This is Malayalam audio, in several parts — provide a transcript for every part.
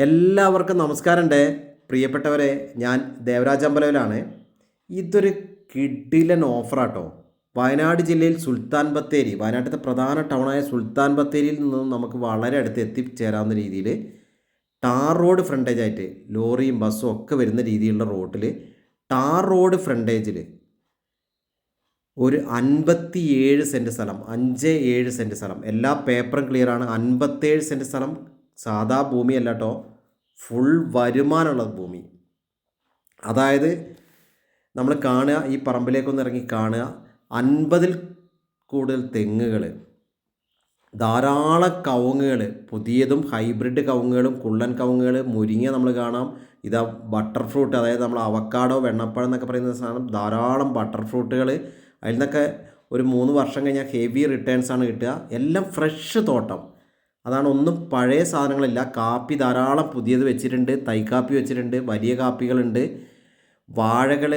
എല്ലാവർക്കും നമസ്കാരമുണ്ട് പ്രിയപ്പെട്ടവരെ. ഞാൻ ദേവരാജ് അമ്പലവിലാണ്. ഇതൊരു കിടിലൻ ഓഫറാട്ടോ. വയനാട് ജില്ലയിൽ സുൽത്താൻ ബത്തേരി, വയനാട്ടിലത്തെ പ്രധാന ടൗണായ സുൽത്താൻ ബത്തേരിയിൽ നിന്നും നമുക്ക് വളരെ അടുത്ത് എത്തിച്ചേരാവുന്ന രീതിയിൽ ടാർ റോഡ് ഫ്രണ്ടേജ് ആയിട്ട് ലോറിയും ബസ്സും ഒക്കെ വരുന്ന രീതിയിലുള്ള റോഡിൽ ടാർ റോഡ് ഫ്രണ്ടേജിൽ ഒരു 57 സെൻറ്റ് സ്ഥലം, 57 സെൻറ്റ് സ്ഥലം, എല്ലാ പേപ്പറും ക്ലിയറാണ്. 57 സെൻറ്റ് സ്ഥലം സാധാ ഭൂമിയല്ല കേട്ടോ, ഫുൾ വരുമാനമുള്ള ഭൂമി. അതായത് നമ്മൾ കാണുക, ഈ പറമ്പിലേക്കൊന്ന് ഇറങ്ങി കാണുക, 50-ൽ കൂടുതൽ തെങ്ങുകൾ, ധാരാളം കവുങ്ങുകൾ, പുതിയതും ഹൈബ്രിഡ് കവുങ്ങുകളും കുള്ളൻ കവുങ്ങുകൾ, മുരിങ്ങ നമ്മൾ കാണാം. ഇതാ ബട്ടർ ഫ്രൂട്ട്, അതായത് നമ്മൾ അവക്കാഡോ, വെണ്ണപ്പഴം എന്നൊക്കെ പറയുന്ന സാധനം, ധാരാളം ബട്ടർ ഫ്രൂട്ടുകൾ. അതിൽ നിന്നൊക്കെ ഒരു 3 വർഷം കഴിഞ്ഞാൽ ഹെവി റിട്ടേൺസാണ് കിട്ടുക. എല്ലാം ഫ്രഷ് തോട്ടം, അതാണ്. ഒന്നും പഴയ സാധനങ്ങളില്ല. കാപ്പി ധാരാളം പുതിയത് വെച്ചിട്ടുണ്ട്, തൈക്കാപ്പി വെച്ചിട്ടുണ്ട്, വലിയ കാപ്പികളുണ്ട്, വാഴകൾ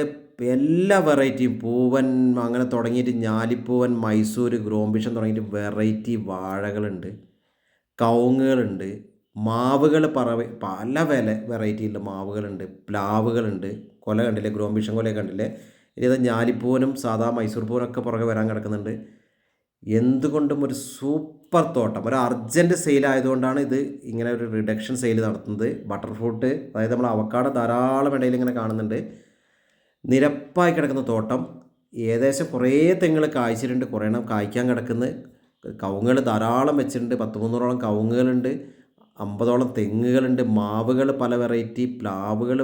എല്ലാ വെറൈറ്റിയും, പൂവൻ അങ്ങനെ തുടങ്ങിയിട്ട് ഞാലിപ്പൂവൻ, മൈസൂർ, ഗ്രോംബിഷൻ തുടങ്ങിയിട്ട് വെറൈറ്റി വാഴകളുണ്ട്, കവുങ്ങുകളുണ്ട്, മാവുകൾ പല വെറൈറ്റിയുള്ള മാവുകളുണ്ട്, പ്ലാവുകളുണ്ട്. കൊല കണ്ടില്ലേ, ഗ്രോംബിഷൻ കൊല കണ്ടില്ലേ. ഇത് ഞാലിപ്പൂവനും സാധാ മൈസൂർ പൂവനൊക്കെ പുറകെ വരാൻ കിടക്കുന്നുണ്ട്. എന്തുകൊണ്ടും ഒരു സൂപ്പർ തോട്ടം. ഒരു അർജൻറ്റ് സെയിലായതുകൊണ്ടാണ് ഇത് ഇങ്ങനെ ഒരു റിഡക്ഷൻ സെയിൽ നടത്തുന്നത്. ബട്ടർ ഫ്രൂട്ട്, അതായത് നമ്മൾ അവക്കാഡോ ധാരാളം ഇടയിൽ ഇങ്ങനെ കാണുന്നുണ്ട്. നിരപ്പായി കിടക്കുന്ന തോട്ടം. ഏകദേശം കുറേ തെങ്ങുകൾ കായ്ച്ചിട്ടുണ്ട്, കുറേ എണ്ണം കായ്ക്കാൻ കിടക്കുന്നു. കവുങ്ങുകൾ ധാരാളം വെച്ചിട്ടുണ്ട്, 100-300ഓളം കവുങ്ങുകളുണ്ട്, 50ഓളം തെങ്ങുകളുണ്ട്, മാവുകൾ പല വെറൈറ്റി, പ്ലാവുകൾ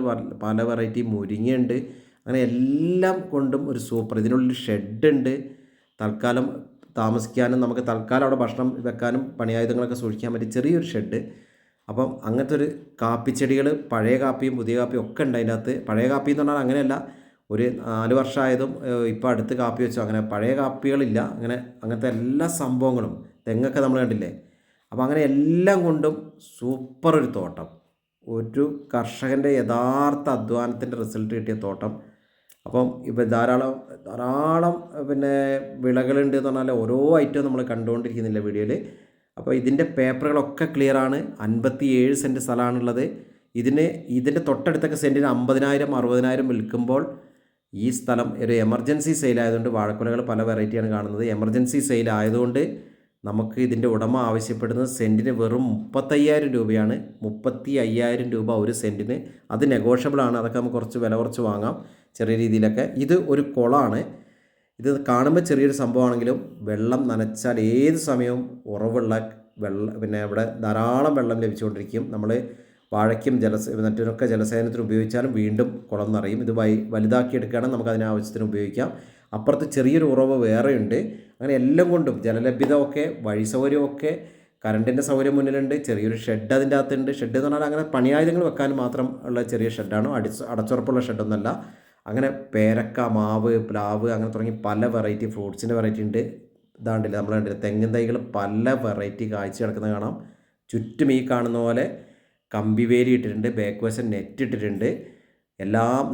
പല വെറൈറ്റി, മുരിങ്ങയുണ്ട്. അങ്ങനെ എല്ലാം കൊണ്ടും ഒരു സൂപ്പർ. ഇതിനുള്ളിൽ ഷെഡുണ്ട്, തൽക്കാലം താമസിക്കാനും നമുക്ക് തൽക്കാലം അവിടെ ഭക്ഷണം വെക്കാനും പണിയായുധങ്ങളൊക്കെ സൂക്ഷിക്കാൻ പറ്റി ചെറിയൊരു ഷെഡ്. അപ്പം അങ്ങനത്തെ ഒരു കാപ്പിച്ചെടികൾ, പഴയ കാപ്പിയും പുതിയ കാപ്പിയും ഒക്കെ ഉണ്ട് അതിൻ്റെ അകത്ത്. പഴയ കാപ്പി എന്ന് പറഞ്ഞാൽ അങ്ങനെയല്ല, ഒരു 4 വർഷമായതും ഇപ്പോൾ അടുത്ത് കാപ്പി വെച്ചു, അങ്ങനെ പഴയ കാപ്പികളില്ല. അങ്ങനത്തെ എല്ലാ സംഭവങ്ങളും, തെങ്ങൊക്കെ നമ്മൾ കണ്ടില്ലേ. അപ്പോൾ അങ്ങനെ എല്ലാം കൊണ്ടും സൂപ്പർ ഒരു തോട്ടം, ഒരു കർഷകൻ്റെ യഥാർത്ഥ അധ്വാനത്തിൻ്റെ റിസൾട്ട് കിട്ടിയ തോട്ടം. അപ്പം ഇപ്പോൾ ധാരാളം പിന്നെ വിളകളുണ്ട് എന്ന് പറഞ്ഞാൽ ഓരോ ഐറ്റവും നമ്മൾ കണ്ടുകൊണ്ടിരിക്കുന്നില്ല വീഡിയോയിൽ. അപ്പോൾ ഇതിൻ്റെ പേപ്പറുകളൊക്കെ ക്ലിയറാണ്. 57 സെൻറ്റ് സ്ഥലമാണുള്ളത്. ഇതിൻ്റെ തൊട്ടടുത്തൊക്കെ സെൻറ്റിന് 50,000 60,000 വിൽക്കുമ്പോൾ ഈ സ്ഥലം ഒരു എമർജൻസി സെയിലായതുകൊണ്ട്, വാഴക്കുലകൾ പല വെറൈറ്റിയാണ് കാണുന്നത്, എമർജൻസി സെയിലായതുകൊണ്ട് നമുക്ക് ഇതിൻ്റെ ഉടമ ആവശ്യപ്പെടുന്നത് സെൻറ്റിന് വെറും 35,000 രൂപയാണ്. 35,000 രൂപ ഒരു സെൻറ്റിന്. അത് നെഗോഷ്യബിളാണ്, അതൊക്കെ നമുക്ക് കുറച്ച് വില കുറച്ച് വാങ്ങാം ചെറിയ രീതിയിലൊക്കെ. ഇത് ഒരു കുളമാണ്. ഇത് കാണുമ്പോൾ ചെറിയൊരു സംഭവമാണെങ്കിലും വെള്ളം നനച്ചാൽ ഏത് സമയവും ഉറവുള്ള പിന്നെ ഇവിടെ ധാരാളം വെള്ളം ലഭിച്ചുകൊണ്ടിരിക്കും. നമ്മൾ വാഴയ്ക്കും മറ്റൊക്കെ ജലസേചനത്തിന് ഉപയോഗിച്ചാലും വീണ്ടും കുളം നിറയും. ഇത് വലുതാക്കിയെടുക്കുകയാണെങ്കിൽ നമുക്ക് അതിനാവശ്യത്തിന് ഉപയോഗിക്കാം. അപ്പുറത്ത് ചെറിയൊരു ഉറവ് വേറെയുണ്ട്. അങ്ങനെ എല്ലാം കൊണ്ടും ജലലഭ്യതയൊക്കെ, വഴി സൗകര്യമൊക്കെ, കറണ്ടിൻ്റെ സൗകര്യം മുന്നിലുണ്ട്, ചെറിയൊരു ഷെഡ് അതിൻ്റെ അകത്തുണ്ട്. ഷെഡ് എന്ന് പറഞ്ഞാൽ അങ്ങനെ പണിയായുധങ്ങൾ വെക്കാൻ മാത്രം ഉള്ള ചെറിയ ഷെഡാണ്, അടച്ചുറപ്പുള്ള ഷെഡൊന്നുമല്ല. അങ്ങനെ പേരക്ക, മാവ്, പ്ലാവ് അങ്ങനെ തുടങ്ങി പല വെറൈറ്റി ഫ്രൂട്ട്സിൻ്റെ വെറൈറ്റി ഉണ്ട്. ഇതാണ്ടില്ല, നമ്മൾ കണ്ടില്ല, തെങ്ങിൻ തൈകൾ പല വെറൈറ്റി കാഴ്ച കിടക്കുന്നത് കാണാം. ചുറ്റും ഈ കാണുന്ന പോലെ കമ്പിവേലി ഇട്ടിട്ടുണ്ട്, ബാക്ക് വശം നെറ്റ് ഇട്ടിട്ടുണ്ട്.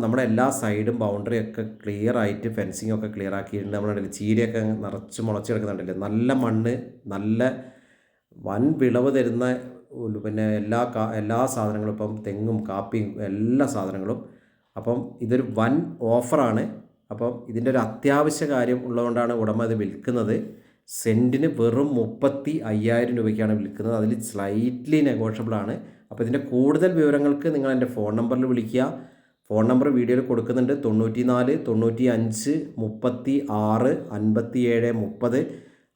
നമ്മുടെ എല്ലാ സൈഡും ബൗണ്ടറിയൊക്കെ ക്ലിയർ ആയിട്ട് ഫെൻസിങ് ഒക്കെ ക്ലിയർ ആക്കിയിട്ടുണ്ട്. നമ്മളുണ്ടല്ലോ ചീരയൊക്കെ നിറച്ച് മുളച്ച് കിടക്കുന്നുണ്ടല്ലേ, നല്ല മണ്ണ്, നല്ല വൻ വിളവ് തരുന്ന പിന്നെ എല്ലാ സാധനങ്ങളും, ഇപ്പം തെങ്ങും കാപ്പിയും എല്ലാ സാധനങ്ങളും. അപ്പം ഇതൊരു വൻ ഓഫറാണ്. അപ്പം ഇതിൻ്റെ ഒരു അത്യാവശ്യ കാര്യം ഉള്ളതുകൊണ്ടാണ് ഉടമ ഇത് വിൽക്കുന്നത്. സെൻറ്റിന് വെറും 35,000 രൂപയ്ക്കാണ് വിൽക്കുന്നത്. അതിൽ സ്ലൈറ്റ്ലി നെഗോഷ്യബിളാണ്. അപ്പോൾ ഇതിൻ്റെ കൂടുതൽ വിവരങ്ങൾക്ക് നിങ്ങൾ എൻ്റെ ഫോൺ നമ്പറിൽ വിളിക്കുക. ഫോൺ നമ്പർ വീഡിയോയിൽ കൊടുക്കുന്നുണ്ട്, 94 95 36 57 30.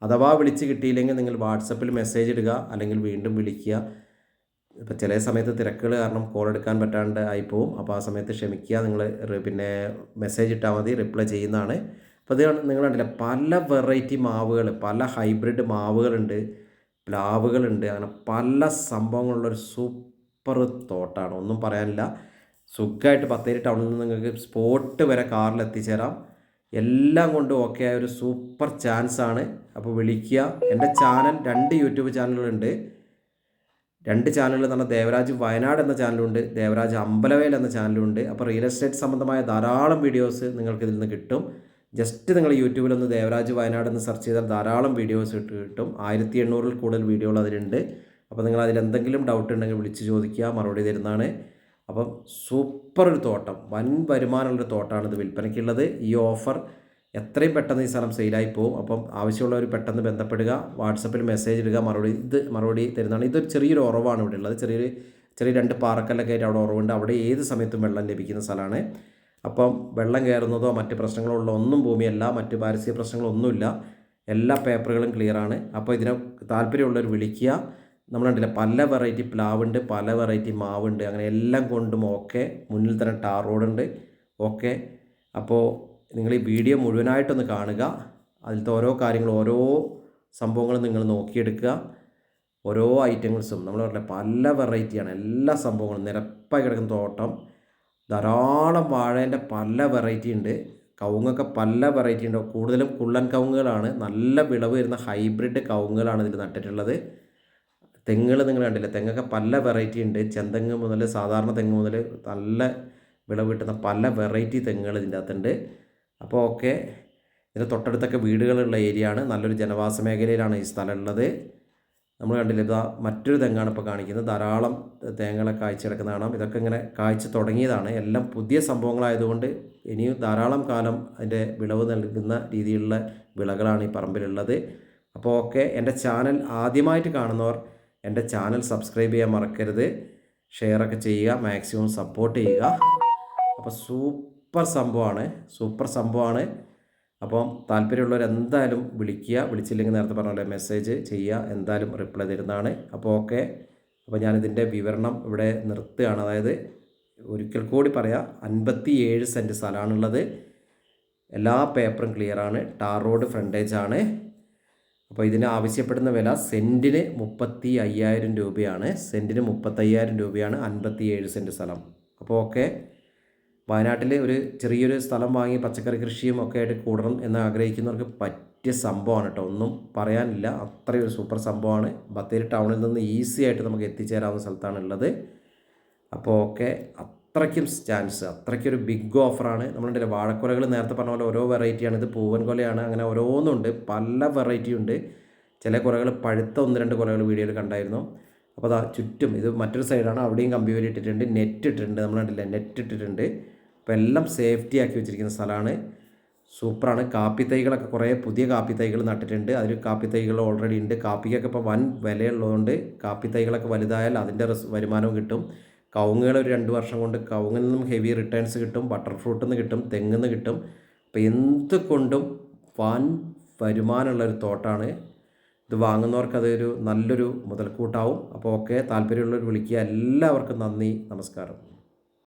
അഥവാ വിളിച്ച് കിട്ടിയില്ലെങ്കിൽ നിങ്ങൾ വാട്സപ്പിൽ മെസ്സേജ് ഇടുക, അല്ലെങ്കിൽ വീണ്ടും വിളിക്കുക. ഇപ്പോൾ ചില സമയത്ത് തിരക്കുകൾ കാരണം കോൾ എടുക്കാൻ പറ്റാണ്ട് ആയിപ്പോവും. അപ്പോൾ ആ സമയത്ത് ക്ഷമിക്കുക. നിങ്ങൾ പിന്നെ മെസ്സേജ് ഇട്ടാൽ മതി, റിപ്ലൈ ചെയ്യുന്നതാണ്. അപ്പോൾ ഇത് നിങ്ങൾ കണ്ടില്ല, പല വെറൈറ്റി മാവുകൾ, പല ഹൈബ്രിഡ് മാവുകളുണ്ട്, പ്ലാവുകളുണ്ട്, അങ്ങനെ പല സംഭവങ്ങളുള്ളൊരു സൂപ്പർ തോട്ടമാണ്, ഒന്നും പറയാനില്ല. സുഖമായിട്ട് ബത്തേരി ടൗണിൽ നിന്ന് നിങ്ങൾക്ക് സ്പോട്ട് വരെ കാറിൽ എത്തിച്ചേരാം. എല്ലാം കൊണ്ടും ഓക്കെ ആയ ഒരു സൂപ്പർ ചാൻസാണ്. അപ്പോൾ വിളിക്കുക. എൻ്റെ ചാനൽ 2 യൂട്യൂബ് ചാനലുകളുണ്ട്. 2 ചാനലുകൾ എന്ന് പറഞ്ഞാൽ ദേവരാജ് വയനാട് എന്ന ചാനലുണ്ട്, ദേവരാജ് അമ്പലവേൽ എന്ന ചാനലുണ്ട്. അപ്പോൾ റിയൽ എസ്റ്റേറ്റ് സംബന്ധമായ ധാരാളം വീഡിയോസ് നിങ്ങൾക്ക് ഇതിൽ നിന്ന് കിട്ടും. ജസ്റ്റ് നിങ്ങൾ യൂട്യൂബിലൊന്ന് ദേവരാജ് വയനാട് എന്ന് സെർച്ച് ചെയ്താൽ ധാരാളം വീഡിയോസ് കിട്ടും. 1800-ൽ കൂടുതൽ വീഡിയോകൾ അതിലുണ്ട്. അപ്പോൾ നിങ്ങൾ അതിലെന്തെങ്കിലും ഡൗട്ട് ഉണ്ടെങ്കിൽ വിളിച്ച് ചോദിക്കുക, മറുപടി തരുന്നതാണ്. അപ്പം സൂപ്പർ ഒരു തോട്ടം, വൻ വരുമാനമുള്ളൊരു തോട്ടമാണ് ഇത് വിൽപ്പനയ്ക്കുള്ളത്. ഈ ഓഫർ എത്രയും പെട്ടെന്ന് ഈ സ്ഥലം സെയിലായി പോകും. അപ്പം ആവശ്യമുള്ളവർ പെട്ടെന്ന് ബന്ധപ്പെടുക, വാട്സപ്പിൽ മെസ്സേജ് ഇടുക, മറുപടി തരുന്നതാണ്. ഇതൊരു ചെറിയൊരു ഉറവാണ് ഇവിടെ ഉള്ളത്. ചെറിയ 2 പാറക്കല്ലൊക്കെ ആയിട്ട് അവിടെ ഉറവുണ്ട്. അവിടെ ഏത് സമയത്തും വെള്ളം ലഭിക്കുന്ന സ്ഥലമാണ്. അപ്പം വെള്ളം കയറുന്നതോ മറ്റ് പ്രശ്നങ്ങളോ ഉള്ള ഒന്നും ഭൂമിയല്ല, മറ്റ് പാരിസ്ഥിതിക പ്രശ്നങ്ങളൊന്നുമില്ല. എല്ലാ പേപ്പറുകളും ക്ലിയറാണ്. അപ്പോൾ ഇതിനെ താല്പര്യമുള്ളവർ വിളിക്കുക. നമ്മൾ കണ്ടില്ല, പല വെറൈറ്റി പ്ലാവുണ്ട്, പല വെറൈറ്റി മാവുണ്ട്, അങ്ങനെ എല്ലാം കൊണ്ടും ഓക്കെ. മുന്നിൽ തന്നെ ടാർ റോഡുണ്ട്. ഓക്കെ, അപ്പോൾ നിങ്ങൾ ഈ വീഡിയോ മുഴുവനായിട്ടൊന്ന് കാണുക. അതിലത്തെ ഓരോ കാര്യങ്ങളും, ഓരോ സംഭവങ്ങളും നിങ്ങൾ നോക്കിയെടുക്കുക. ഓരോ ഐറ്റംസും നമ്മൾ പറഞ്ഞില്ല, പല വെറൈറ്റിയാണ്. എല്ലാ സംഭവങ്ങളും നിരപ്പായി കിടക്കുന്ന തോട്ടം. ധാരാളം വാഴേൻ്റെ പല വെറൈറ്റി ഉണ്ട്. കവുങ്ങൊക്കെ പല വെറൈറ്റി ഉണ്ട്. കൂടുതലും കുള്ളൻ കവുങ്ങുകളാണ്. നല്ല വിളവ് വരുന്ന ഹൈബ്രിഡ് കവുങ്ങുകളാണ് ഇതിൽ നട്ടിട്ടുള്ളത്. തെങ്ങുകൾ നിങ്ങൾ കണ്ടില്ല, തെങ്ങൊക്കെ പല വെറൈറ്റി ഉണ്ട്. ചെന്തെങ്ങ് മുതൽ സാധാരണ തെങ്ങ് മുതൽ നല്ല വിളവ് കിട്ടുന്ന പല വെറൈറ്റി തെങ്ങുകൾ ഇതിൻ്റെ അകത്തുണ്ട്. അപ്പോൾ ഓക്കെ, ഇതിൻ്റെ തൊട്ടടുത്തൊക്കെ വീടുകളുള്ള ഏരിയ ആണ്. നല്ലൊരു ജനവാസ മേഖലയിലാണ് ഈ സ്ഥലം ഉള്ളത്. നമ്മൾ കണ്ടില്ല, ഇതാ മറ്റൊരു തെങ്ങാണ് ഇപ്പോൾ കാണിക്കുന്നത്. ധാരാളം തേങ്ങകളെ കായ്ച്ച് കിടക്കുന്ന കാണാം. ഇതൊക്കെ ഇങ്ങനെ കായ്ച്ച് തുടങ്ങിയതാണ്. എല്ലാം പുതിയ സംഭവങ്ങളായതുകൊണ്ട് ഇനിയും ധാരാളം കാലം അതിൻ്റെ വിളവ് നൽകുന്ന രീതിയിലുള്ള വിളകളാണ് ഈ പറമ്പിലുള്ളത്. അപ്പോൾ ഓക്കെ, എൻ്റെ ചാനൽ ആദ്യമായിട്ട് കാണുന്നവർ എൻ്റെ ചാനൽ സബ്സ്ക്രൈബ് ചെയ്യാൻ മറക്കരുത്. ഷെയറൊക്കെ ചെയ്യുക, മാക്സിമം സപ്പോർട്ട് ചെയ്യുക. അപ്പോൾ സൂപ്പർ സംഭവമാണ്. അപ്പം താല്പര്യമുള്ളവർ എന്തായാലും വിളിക്കുക. വിളിച്ചില്ലെങ്കിൽ നേരത്തെ പറഞ്ഞ പോലെ മെസ്സേജ് ചെയ്യുക, എന്തായാലും റിപ്ലൈ തരുന്നതാണ്. അപ്പോൾ ഓക്കെ, അപ്പോൾ ഞാനിതിൻ്റെ വിവരണം ഇവിടെ നിർത്തുകയാണ്. അതായത് ഒരിക്കൽ കൂടി പറയാം, 57 സെൻറ്റ് സ്ഥലമാണുള്ളത്. എല്ലാ പേപ്പറും ക്ലിയറാണ്. ടാർ റോഡ് ഫ്രണ്ടേജ് ആണ്. അപ്പോൾ ഇതിന് ആവശ്യപ്പെടുന്ന വില സെൻറ്റിന് 35,000 രൂപയാണ്. സെൻറ്റിന് 35,000 രൂപയാണ് 57 സെൻറ്റ് സ്ഥലം. അപ്പോൾ ഓക്കെ, വയനാട്ടിൽ ഒരു ചെറിയൊരു സ്ഥലം വാങ്ങി പച്ചക്കറി കൃഷിയും ഒക്കെ ആയിട്ട് കൂടണം എന്ന് ആഗ്രഹിക്കുന്നവർക്ക് പറ്റിയ സംഭവമാണ് കേട്ടോ. ഒന്നും പറയാനില്ല, അത്രയൊരു സൂപ്പർ സംഭവമാണ്. ബത്തേരി ടൗണിൽ നിന്ന് ഈസി ആയിട്ട് നമുക്ക് എത്തിച്ചേരാവുന്ന സ്ഥലത്താണ് ഉള്ളത്. അപ്പോൾ ഓക്കെ, അത്രയ്ക്കും ചാൻസ്, അത്രയ്ക്കൊരു ബിഗ് ഓഫറാണ്. നമ്മളുടെ വാഴക്കൊലകൾ നേരത്തെ പറഞ്ഞ പോലെ ഓരോ വെറൈറ്റിയാണ്. ഇത് പൂവൻ കൊലയാണ്, അങ്ങനെ ഓരോന്നുണ്ട്, പല വെറൈറ്റി ഉണ്ട്. ചില കൊലകൾ പഴുത്ത 1-2 കൊലകൾ വീഡിയോയിൽ കണ്ടായിരുന്നു. അപ്പോൾ അതാ ചുറ്റും ഇത് മറ്റൊരു സൈഡാണ്, അവിടെയും കമ്പി വേലി ഇട്ടിട്ടുണ്ട്, നെറ്റ് ഇട്ടിട്ടുണ്ട്. നമ്മൾ കണ്ടില്ല, നെറ്റ് ഇട്ടിട്ടുണ്ട്. അപ്പോൾ എല്ലാം സേഫ്റ്റി ആക്കി വെച്ചിരിക്കുന്ന സ്ഥലമാണ്. സൂപ്പറാണ്. കാപ്പി തൈകളൊക്കെ കുറേ പുതിയ കാപ്പി തൈകൾ നട്ടിട്ടുണ്ട്. അതിൽ കാപ്പി തൈകൾ ഓൾറെഡി ഉണ്ട്. കാപ്പിക്കൊക്കെ ഇപ്പോൾ വൻ വിലയുള്ളതുകൊണ്ട് കാപ്പി തൈകളൊക്കെ വലുതായാൽ അതിൻ്റെ വരുമാനവും കിട്ടും. കവുങ്ങുകൾ ഒരു 2 വർഷം കൊണ്ട് കവുങ്ങിൽ നിന്നും ഹെവി റിട്ടേൺസ് കിട്ടും, ബട്ടർ ഫ്രൂട്ടിൽ നിന്ന് കിട്ടും, തെങ്ങിൽ നിന്ന് കിട്ടും. അപ്പോൾ എന്തുകൊണ്ടും വൻ വരുമാനമുള്ളൊരു തോട്ടമാണ് ഇത്. വാങ്ങുന്നവർക്ക് അതൊരു നല്ലൊരു മുതൽക്കൂട്ടാവും. അപ്പോൾ ഓക്കെ, താല്പര്യമുള്ളവർ വിളിക്കുക. എല്ലാവർക്കും നന്ദി, നമസ്കാരം.